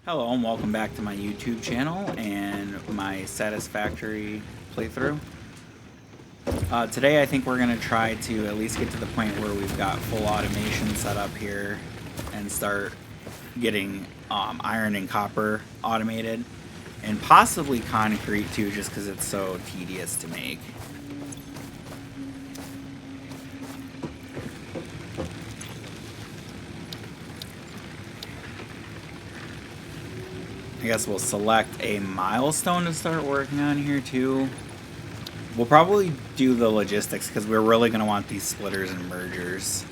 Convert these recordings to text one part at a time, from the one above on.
Hello and welcome back to my YouTube channel and my Satisfactory playthrough. Today I think we're going to try to at least get to the point where we've got full automation set up here and start getting iron and copper automated and possibly concrete too, just because it's so tedious to make. I guess we'll select a milestone to start working on here too. We'll probably do the logistics because we're really going to want these splitters and mergers.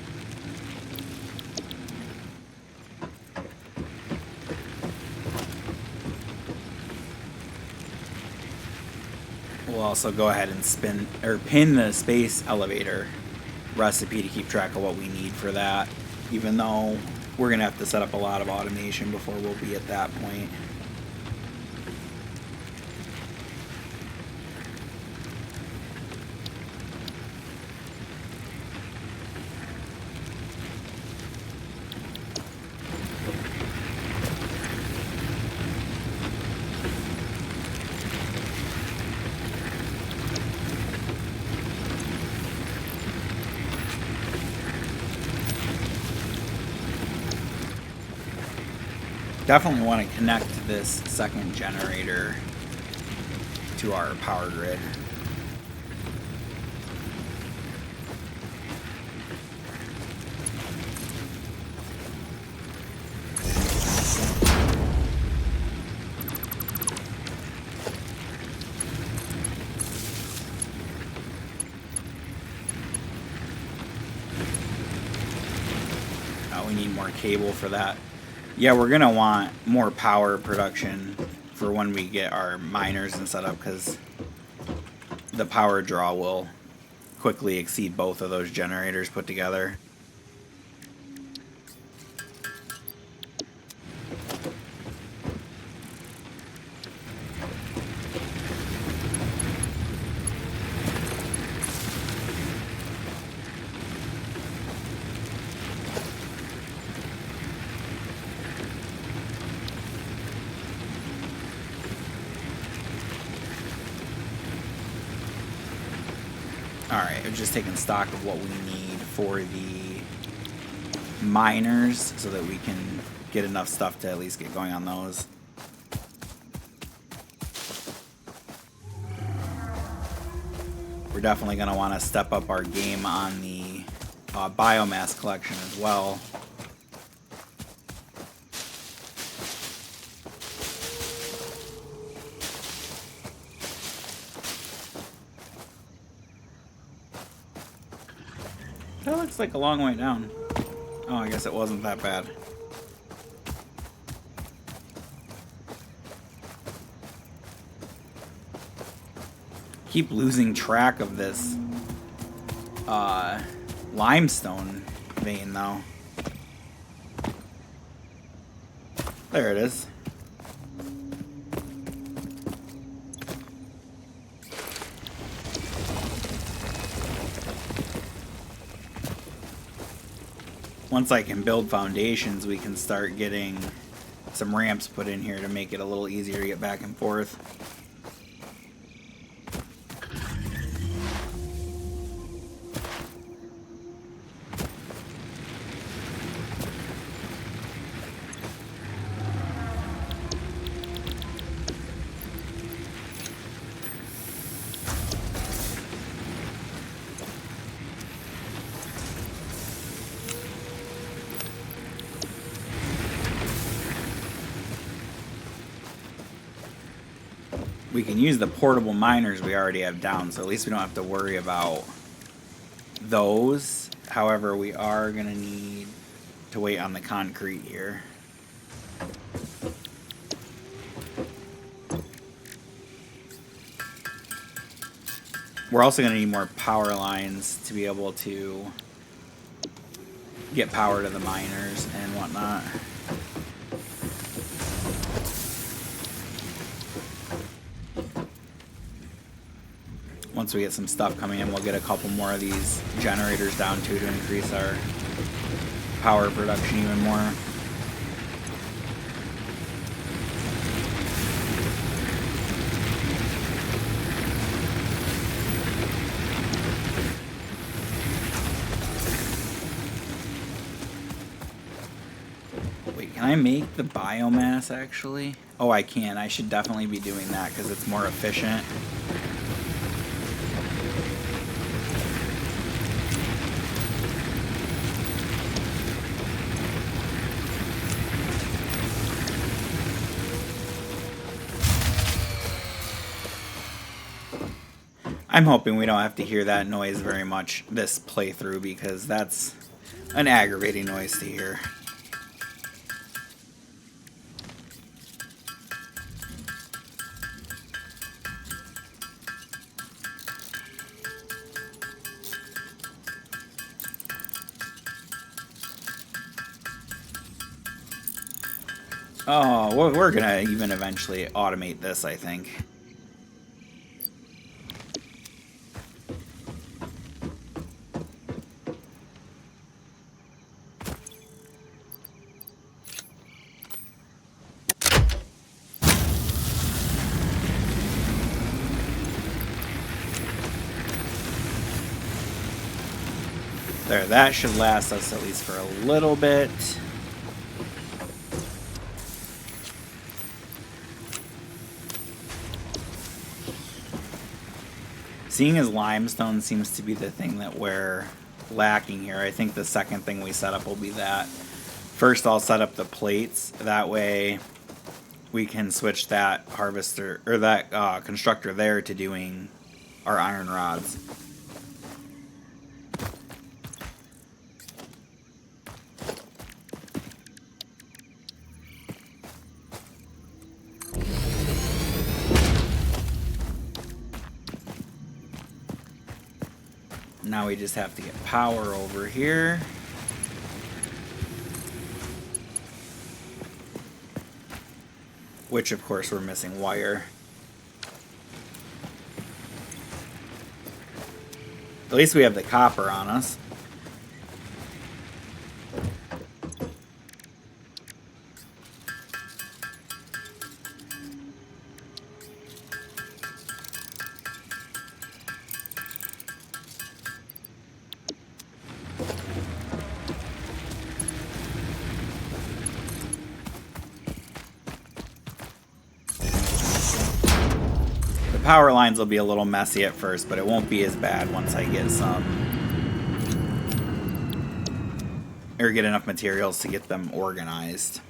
We'll also go ahead and pin the space elevator recipe to keep track of what we need for that, even though we're going to have to set up a lot of automation before we'll be at that point. Definitely want to connect this second generator to our power grid. We need more cable for that. Yeah, we're gonna want more power production for when we get our miners and set up, because the power draw will quickly exceed both of those generators put together. Alright, I'm just taking stock of what we need for the miners so that we can get enough stuff to at least get going on those. We're definitely going to want to step up our game on the biomass collection as well. That looks like a long way down. Oh, I guess it wasn't that bad. Keep losing track of this limestone vein though. There it is. Once I can build foundations, we can start getting some ramps put in here to make it a little easier to get back and forth. We can use the portable miners we already have down, so at least we don't have to worry about those. However, we are going to need to wait on the concrete here. We're also going to need more power lines to be able to get power to the miners and whatnot. Once we get some stuff coming in, we'll get a couple more of these generators down too to increase our power production even more. I make the biomass actually? Oh, I can. I should definitely be doing that because it's more efficient. I'm hoping we don't have to hear that noise very much this playthrough because that's an aggravating noise to hear. Oh, we're gonna even eventually automate this, I think. There, that should last us at least for a little bit. Seeing as limestone seems to be the thing that we're lacking here, I think the second thing we set up will be that. First, I'll set up the plates. That way we can switch that harvester, or that constructor there to doing our iron rods. Now we just have to get power over here. Which, of course, we're missing wire. At least we have the copper on us. Power lines will be a little messy at first, but it won't be as bad once I get get enough materials to get them organized.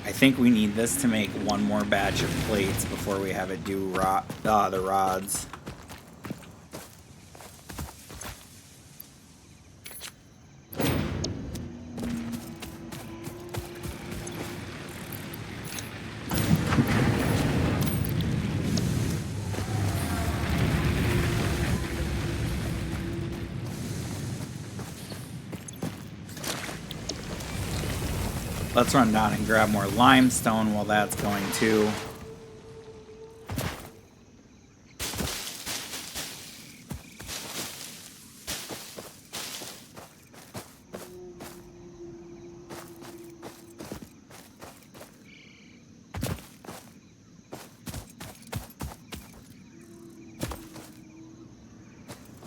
I think we need this to make one more batch of plates before we have it do the rods. Let's run down and grab more limestone while that's going too.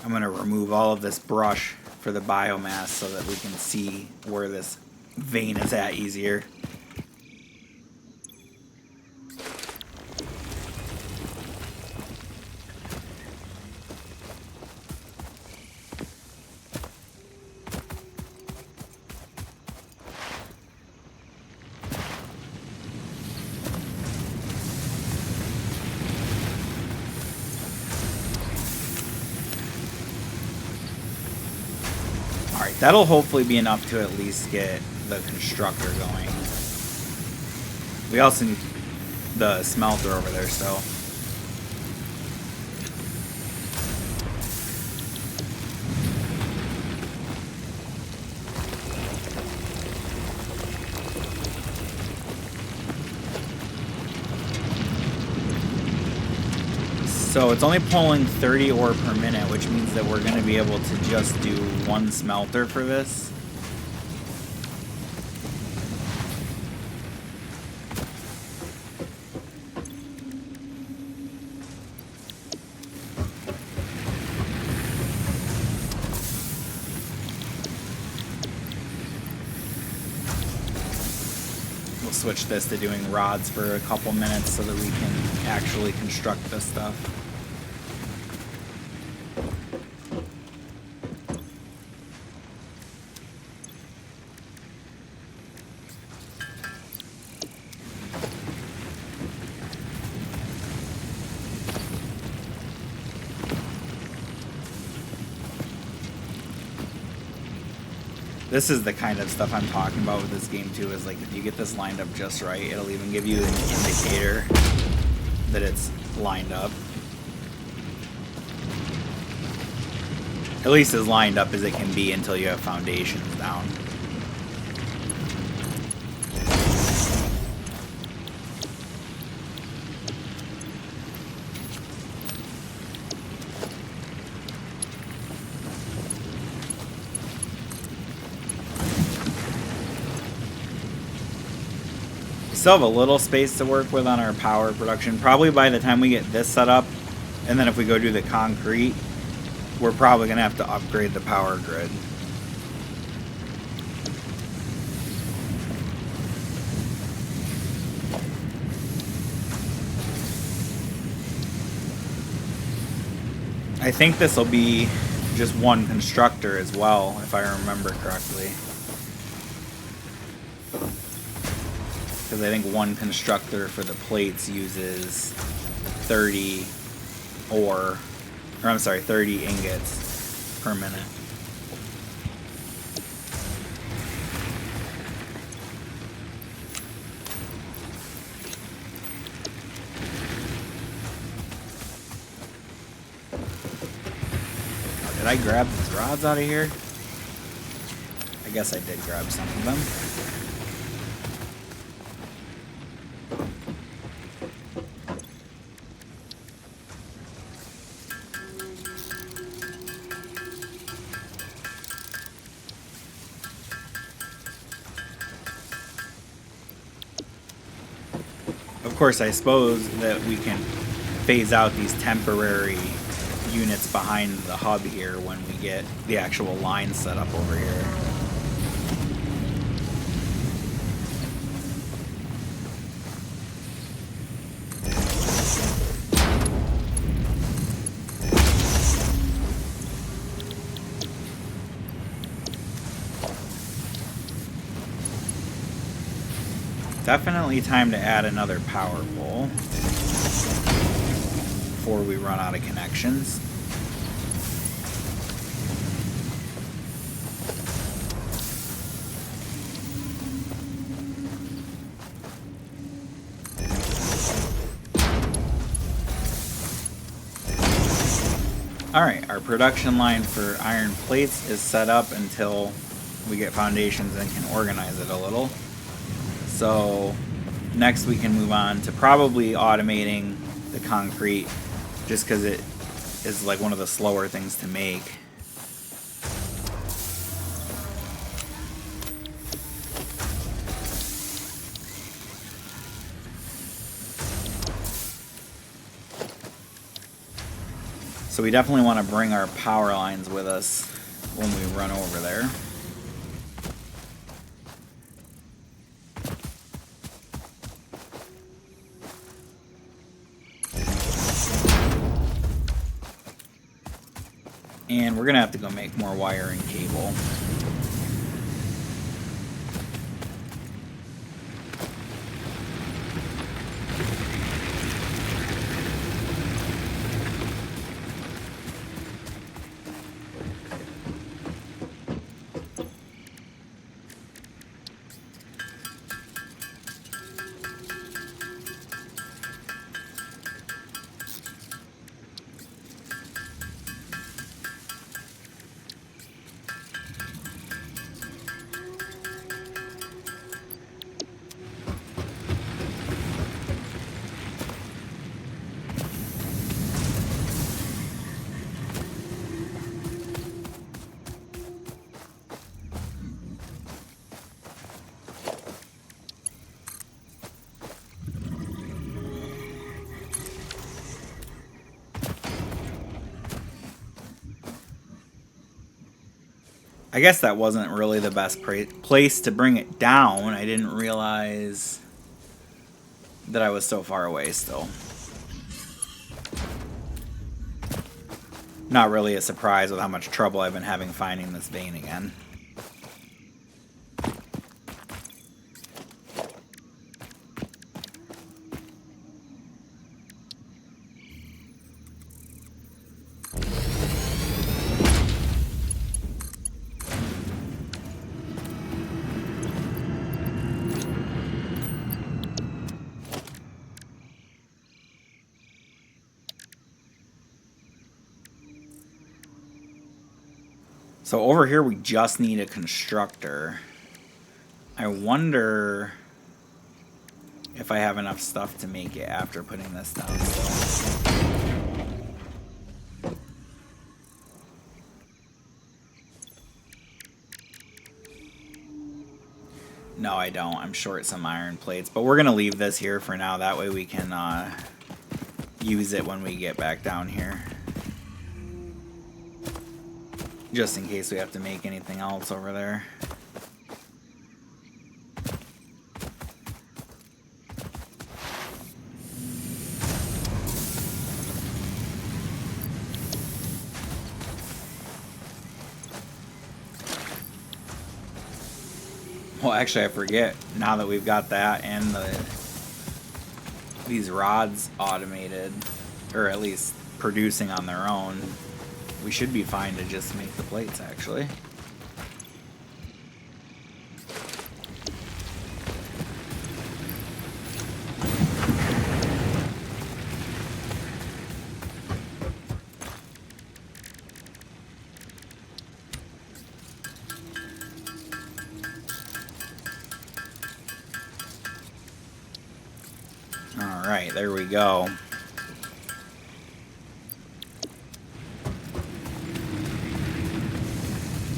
I'm going to remove all of this brush for the biomass so that we can see where this vein is at easier. Alright, that'll hopefully be enough to at least get the constructor going. We also need the smelter over there still. So it's only pulling 30 ore per minute, which means that we're going to be able to just do one smelter for this. We'll switch this to doing rods for a couple minutes so that we can actually construct this stuff. This is the kind of stuff I'm talking about with this game too, is like if you get this lined up just right, it'll even give you an indicator that it's lined up. At least as lined up as it can be until you have foundations down. Still have a little space to work with on our power production. Probably by the time we get this set up, and then if we go do the concrete, we're probably going to have to upgrade the power grid. I think this will be just one constructor as well, if I remember correctly. Because I think one constructor for the plates uses 30 ore, or I'm sorry, 30 ingots per minute. Did I grab these rods out of here? I guess I did grab some of them. Of course, I suppose that we can phase out these temporary units behind the hub here when we get the actual line set up over here. Definitely time to add another power pole before we run out of connections. Alright, our production line for iron plates is set up until we get foundations and can organize it a little. So next we can move on to probably automating the concrete, just because it is like one of the slower things to make. So we definitely want to bring our power lines with us when we run over there. And we're going to have to go make more wiring cable. I guess that wasn't really the best place to bring it down. I didn't realize that I was so far away still. Not really a surprise with how much trouble I've been having finding this vein again. So over here we just need a constructor. I wonder if I have enough stuff to make it after putting this down. No, I don't. I'm short some iron plates, but we're going to leave this here for now. That way we can use it when we get back down here. Just in case we have to make anything else over there. Well, actually, I forget. Now that we've got that and these rods automated, or at least producing on their own, we should be fine to just make the plates, actually. All right, there we go.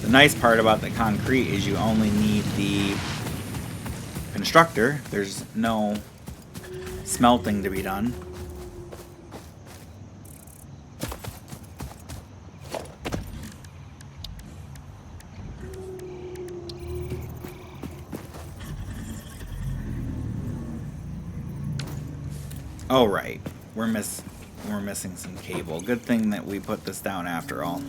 The nice part about the concrete is you only need the constructor. There's no smelting to be done. Oh right, we're missing some cable. Good thing that we put this down after all.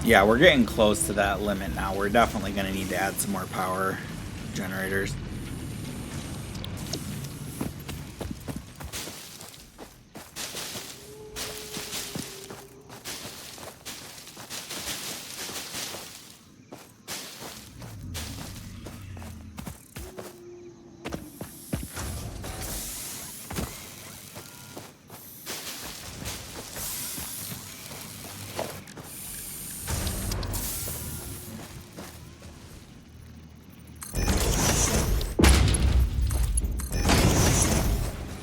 Yeah, we're getting close to that limit now. We're definitely going to need to add some more power generators.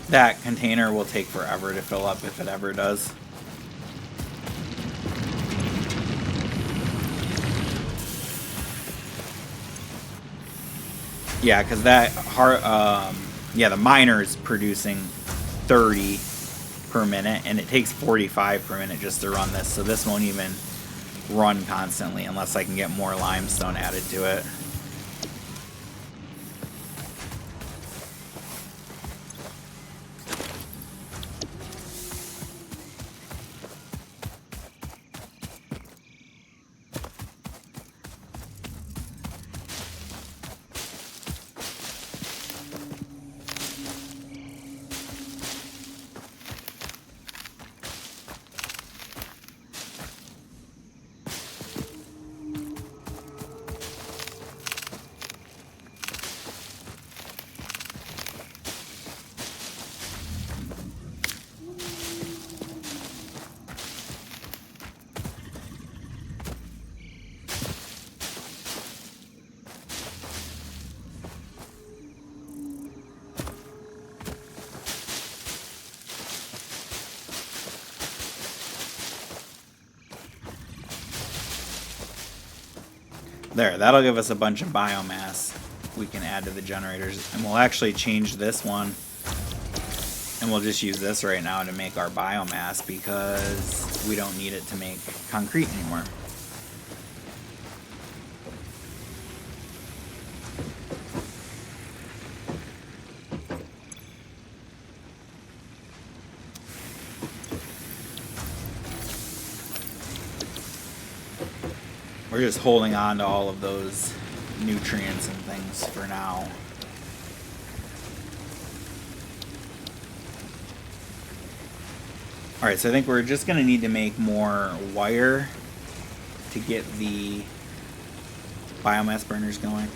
That container will take forever to fill up if it ever does. Yeah, because that the miner is producing 30 per minute, and it takes 45 per minute just to run this. So this won't even run constantly unless I can get more limestone added to it. There, that'll give us a bunch of biomass we can add to the generators. And we'll actually change this one. And we'll just use this right now to make our biomass because we don't need it to make concrete anymore. We're just holding on to all of those nutrients and things for now. Alright, so I think we're just going to need to make more wire to get the biomass burners going.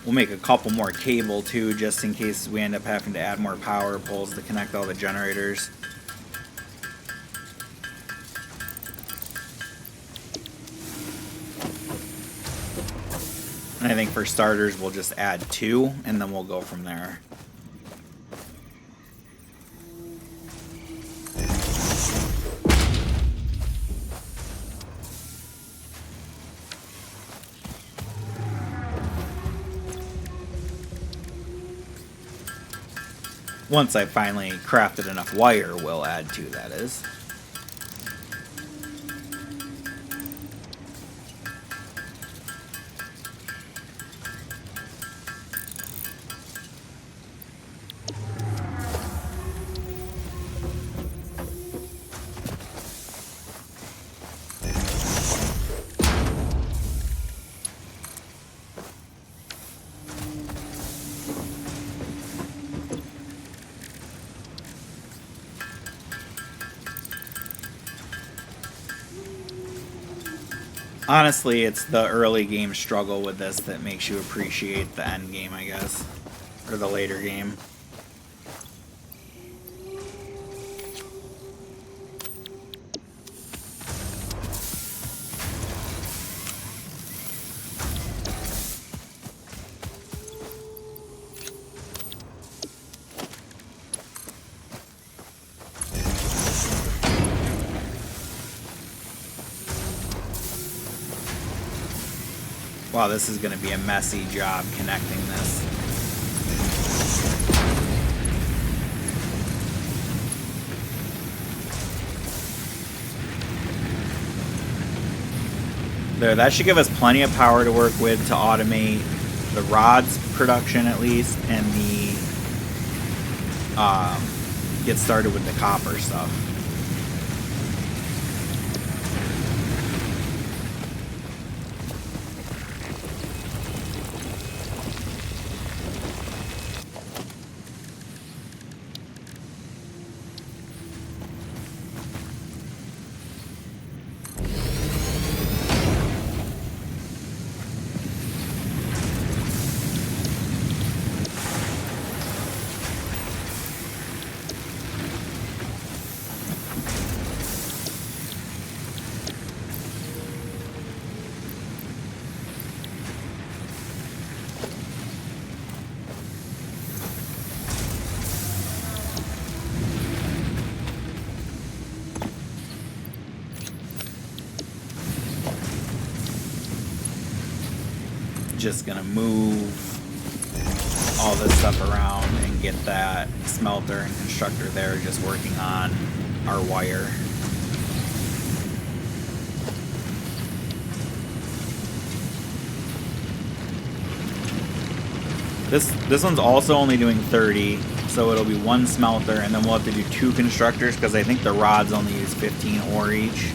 We'll make a couple more cable too, just in case we end up having to add more power poles to connect all the generators. And I think for starters, we'll just add 2, and then we'll go from there. Once I finally crafted enough wire, we'll add 2, that is. Honestly, it's the early game struggle with this that makes you appreciate the end game, I guess. Or the later game. Wow, this is going to be a messy job connecting this. There, that should give us plenty of power to work with to automate the rods production at least, and the get started with the copper stuff. Just gonna move all this stuff around and get that smelter and constructor there just working on our wire. This one's also only doing 30, so it'll be 1 smelter, and then we'll have to do 2 constructors because I think the rods only use 15 ore each.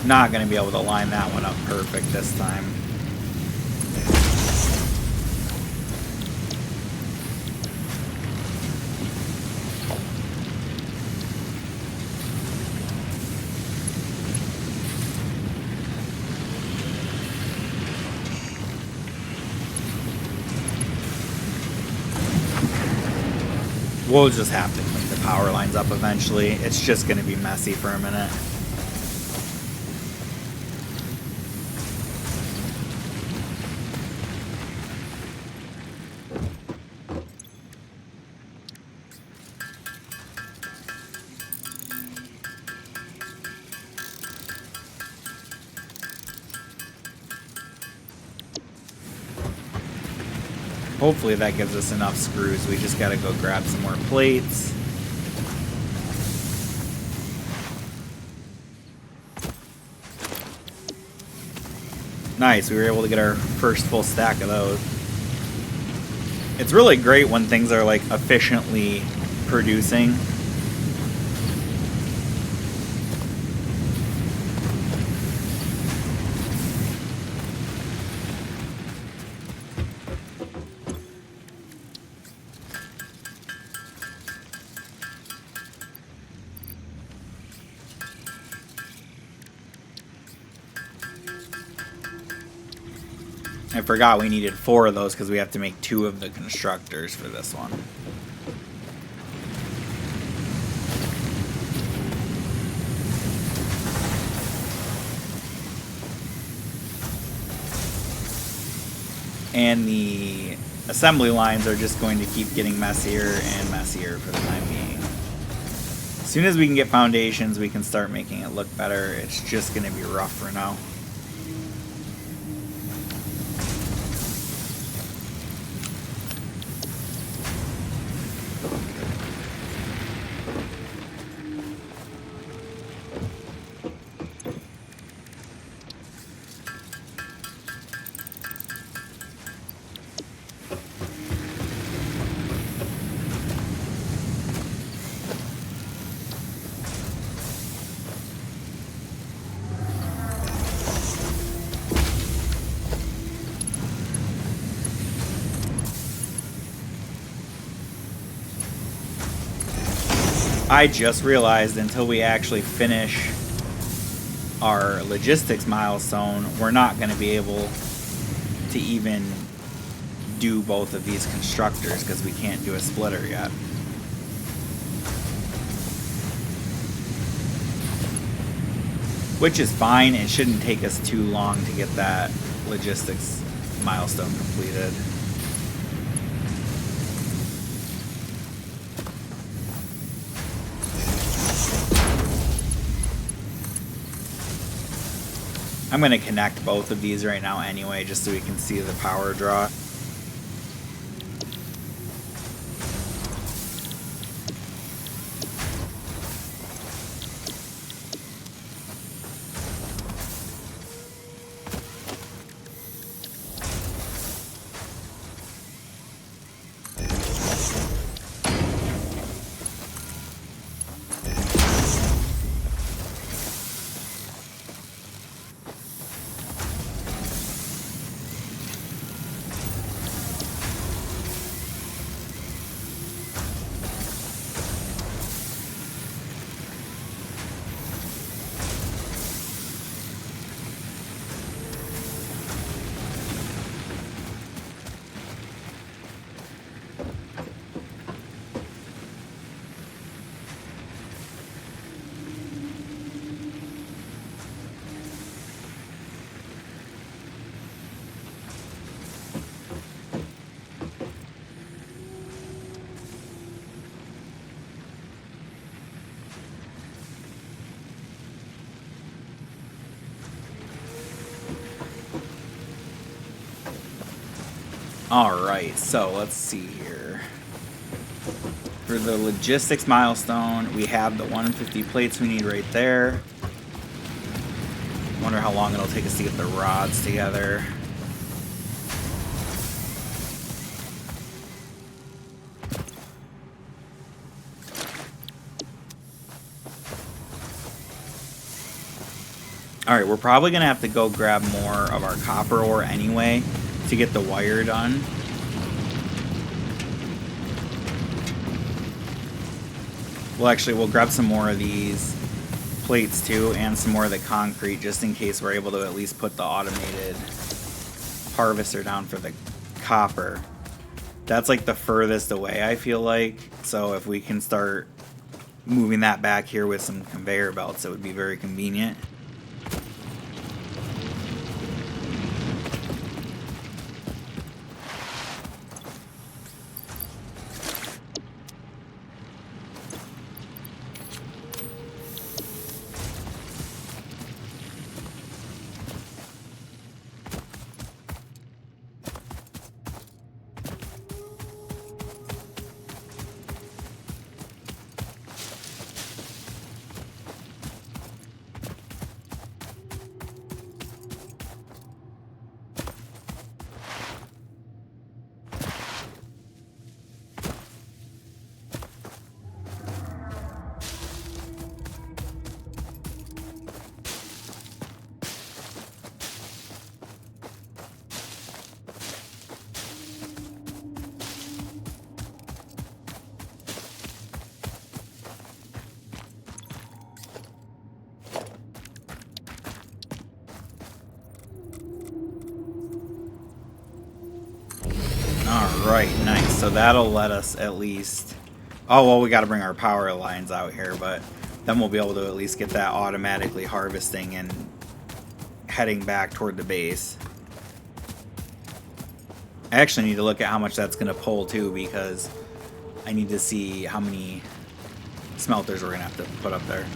Not going to be able to line that one up perfect this time. We'll just have to clean the power lines up eventually. It's just going to be messy for a minute. Hopefully that gives us enough screws. We just gotta go grab some more plates. Nice, we were able to get our first full stack of those. It's really great when things are like efficiently producing. I forgot we needed 4 of those because we have to make 2 of the constructors for this one. And the assembly lines are just going to keep getting messier and messier for the time being. As soon as we can get foundations, we can start making it look better. It's just going to be rough for now. I just realized until we actually finish our logistics milestone, we're not going to be able to even do both of these constructors because we can't do a splitter yet. Which is fine. It shouldn't take us too long to get that logistics milestone completed. I'm going to connect both of these right now anyway, just so we can see the power draw. Alright, so let's see here. For the logistics milestone, we have the 150 plates we need right there. Wonder how long it'll take us to get the rods together. Alright, we're probably going to have to go grab more of our copper ore anyway to get the wire done. We'll grab some more of these plates too, and some more of the concrete, just in case we're able to at least put the automated harvester down for the copper. That's like the furthest away, I feel like. So if we can start moving that back here with some conveyor belts, it would be very convenient. Alright, nice. So that'll let us at least... Oh, well, we got to bring our power lines out here, but then we'll be able to at least get that automatically harvesting and heading back toward the base. I actually need to look at how much that's going to pull, too, because I need to see how many smelters we're going to have to put up there.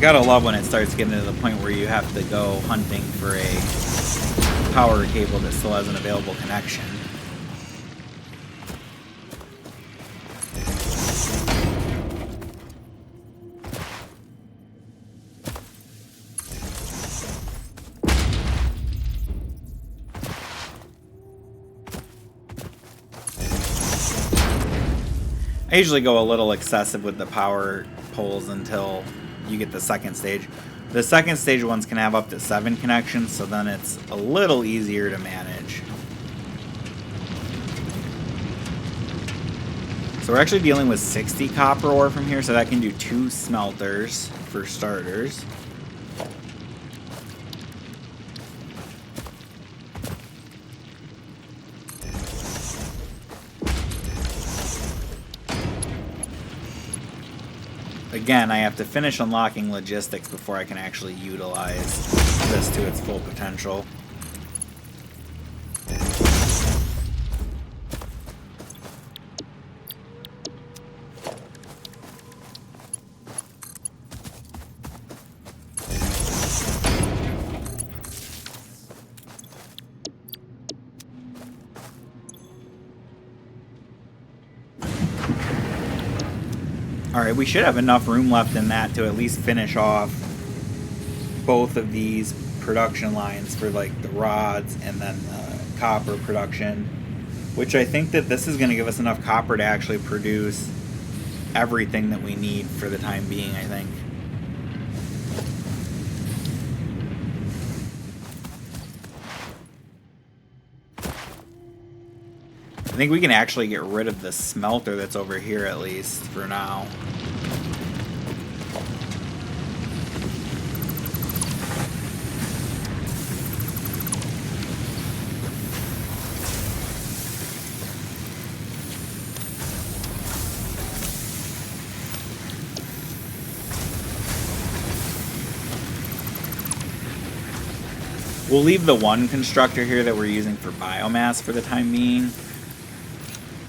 Gotta love when it starts getting to the point where you have to go hunting for a power cable that still has an available connection. I usually go a little excessive with the power poles until you get the second stage. The second stage ones can have up to 7 connections, so then it's a little easier to manage. So we're actually dealing with 60 copper ore from here, so that can do 2 smelters for starters. Again, I have to finish unlocking logistics before I can actually utilize this to its full potential. Alright, we should have enough room left in that to at least finish off both of these production lines for like the rods and then the copper production, which I think that this is going to give us enough copper to actually produce everything that we need for the time being, I think. I think we can actually get rid of the smelter that's over here, at least, for now. We'll leave the one constructor here that we're using for biomass for the time being.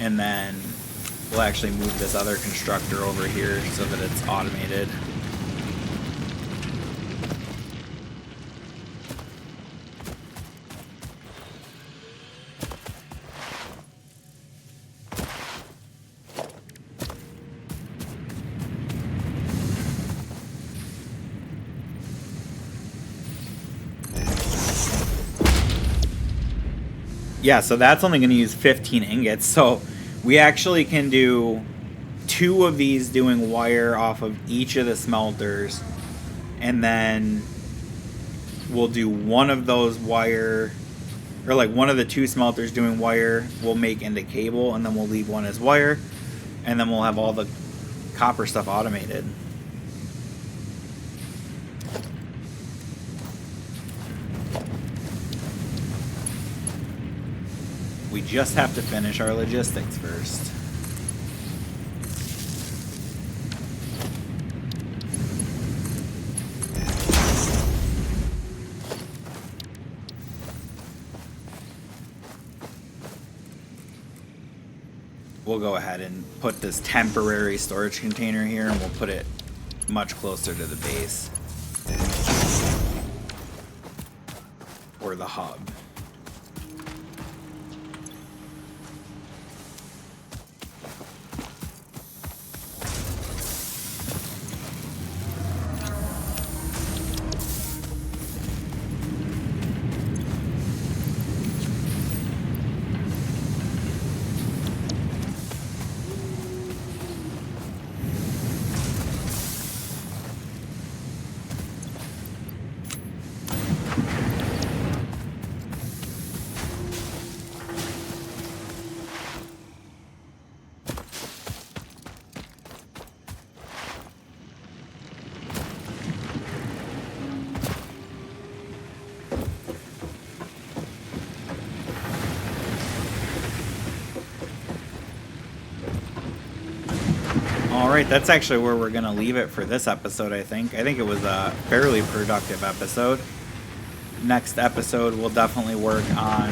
And then we'll actually move this other constructor over here so that it's automated. Yeah, so that's only going to use 15 ingots. So we actually can do 2 of these doing wire off of each of the smelters. And then we'll do one of those wire, or like one of the 2 smelters doing wire we'll make into cable, and then we'll leave one as wire. And then we'll have all the copper stuff automated. We just have to finish our logistics first. We'll go ahead and put this temporary storage container here, and we'll put it much closer to the base. Or the hub. Alright, that's actually where we're going to leave it for this episode, I think. I think it was a fairly productive episode. Next episode, we'll definitely work on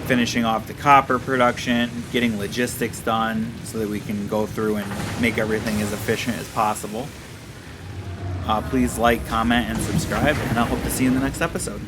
finishing off the copper production, getting logistics done so that we can go through and make everything as efficient as possible. Please like, comment, and subscribe, and I hope to see you in the next episode.